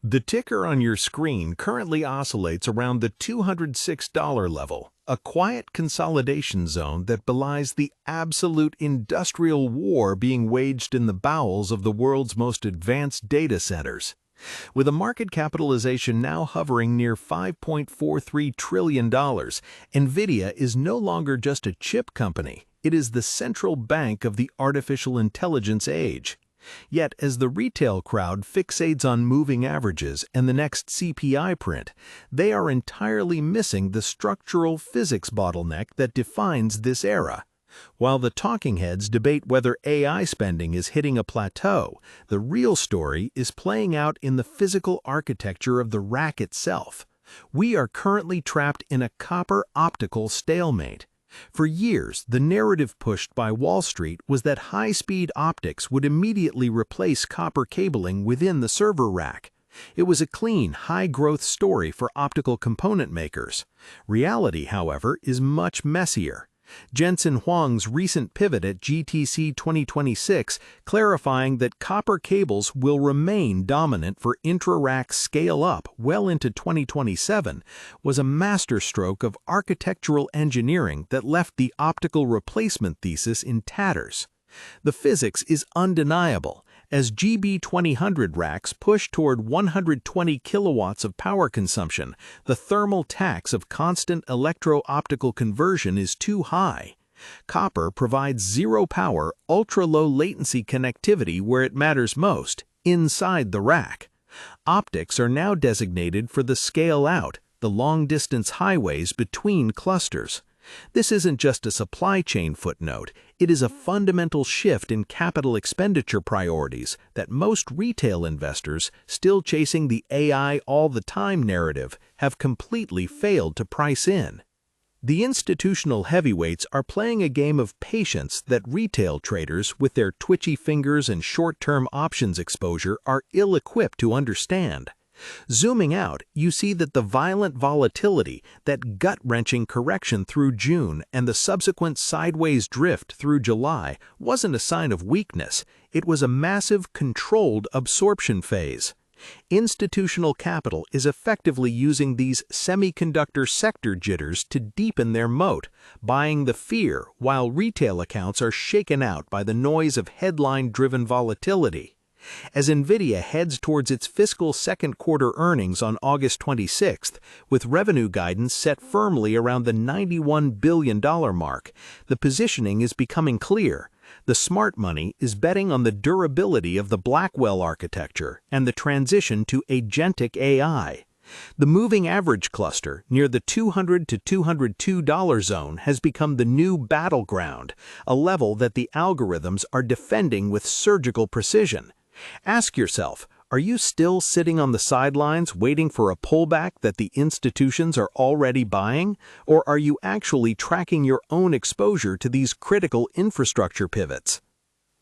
The ticker on your screen currently oscillates around the $206 level, a quiet consolidation zone that belies the absolute industrial war being waged in the bowels of the world's most advanced data centers. With a market capitalization now hovering near $5.43 trillion, Nvidia is no longer just a chip company, it is the central bank of the artificial intelligence age. Yet, as the retail crowd fixates on moving averages and the next CPI print, they are entirely missing the structural physics bottleneck that defines this era. While the talking heads debate whether AI spending is hitting a plateau, the real story is playing out in the physical architecture of the rack itself. We are currently trapped in a copper optical stalemate. For years, the narrative pushed by Wall Street was that high-speed optics would immediately replace copper cabling within the server rack. It was a clean, high-growth story for optical component makers. Reality, however, is much messier. Jensen Huang's recent pivot at GTC 2026, clarifying that copper cables will remain dominant for intra-rack scale-up well into 2027, was a masterstroke of architectural engineering that left the optical replacement thesis in tatters. The physics is undeniable. As GB200 racks push toward 120 kilowatts of power consumption, the thermal tax of constant electro-optical conversion is too high. Copper provides zero-power, ultra-low latency connectivity where it matters most, inside the rack. Optics are now designated for the scale-out, the long-distance highways between clusters. This isn't just a supply chain footnote, it is a fundamental shift in capital expenditure priorities that most retail investors, still chasing the AI all-the-time narrative, have completely failed to price in. The institutional heavyweights are playing a game of patience that retail traders, with their twitchy fingers and short-term options exposure, are ill-equipped to understand. Zooming out, you see that the violent volatility, that gut-wrenching correction through June and the subsequent sideways drift through July wasn't a sign of weakness, it was a massive, controlled absorption phase. Institutional capital is effectively using these semiconductor sector jitters to deepen their moat, buying the fear while retail accounts are shaken out by the noise of headline-driven volatility. As Nvidia heads towards its fiscal second quarter earnings on August 26th, with revenue guidance set firmly around the $91 billion mark, the positioning is becoming clear. The smart money is betting on the durability of the Blackwell architecture and the transition to agentic AI. The moving average cluster near the $200 to $202 zone has become the new battleground, a level that the algorithms are defending with surgical precision. Ask yourself, are you still sitting on the sidelines waiting for a pullback that the institutions are already buying? Or are you actually tracking your own exposure to these critical infrastructure pivots?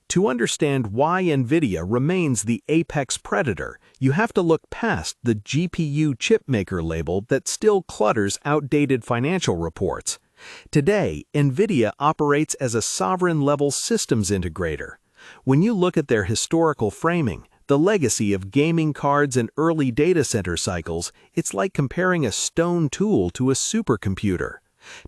To understand why Nvidia remains the apex predator, you have to look past the GPU chipmaker label that still clutters outdated financial reports. Today, Nvidia operates as a sovereign-level systems integrator. When you look at their historical framing, the legacy of gaming cards and early data center cycles, it's like comparing a stone tool to a supercomputer.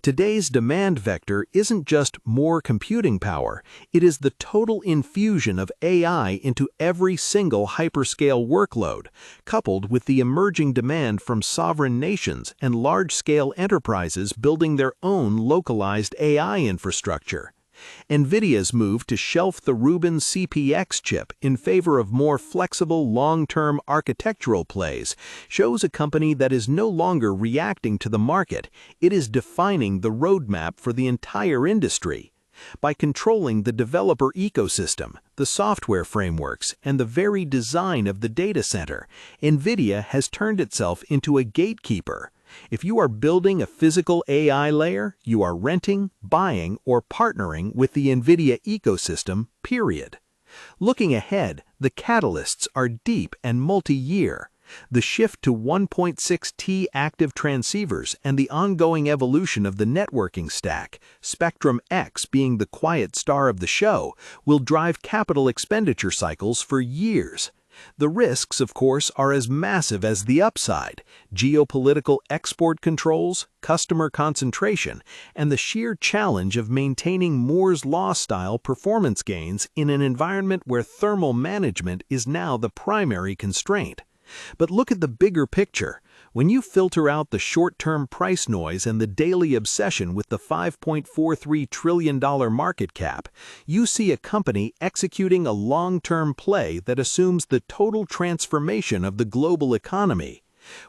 Today's demand vector isn't just more computing power, it is the total infusion of AI into every single hyperscale workload, coupled with the emerging demand from sovereign nations and large-scale enterprises building their own localized AI infrastructure. Nvidia's move to shelf the Rubin CPX chip in favor of more flexible long-term architectural plays shows a company that is no longer reacting to the market, it is defining the roadmap for the entire industry. By controlling the developer ecosystem, the software frameworks, and the very design of the data center, Nvidia has turned itself into a gatekeeper. If you are building a physical AI layer, you are renting, buying, or partnering with the Nvidia ecosystem, period. Looking ahead, the catalysts are deep and multi-year. The shift to 1.6T active transceivers and the ongoing evolution of the networking stack, Spectrum X being the quiet star of the show, will drive capital expenditure cycles for years. The risks, of course, are as massive as the upside: geopolitical export controls, customer concentration, and the sheer challenge of maintaining Moore's Law-style performance gains in an environment where thermal management is now the primary constraint. But look at the bigger picture. When you filter out the short-term price noise and the daily obsession with the $5.43 trillion market cap, you see a company executing a long-term play that assumes the total transformation of the global economy.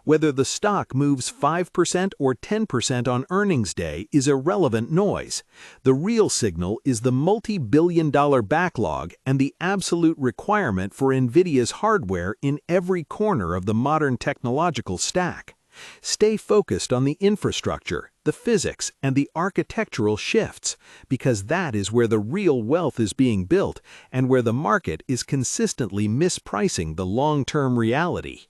Whether the stock moves 5% or 10% on earnings day is irrelevant noise. The real signal is the multi-billion-dollar backlog and the absolute requirement for Nvidia'S hardware in every corner of the modern technological stack. Stay focused on the infrastructure, the physics, and the architectural shifts, because that is where the real wealth is being built and where the market is consistently mispricing the long-term reality.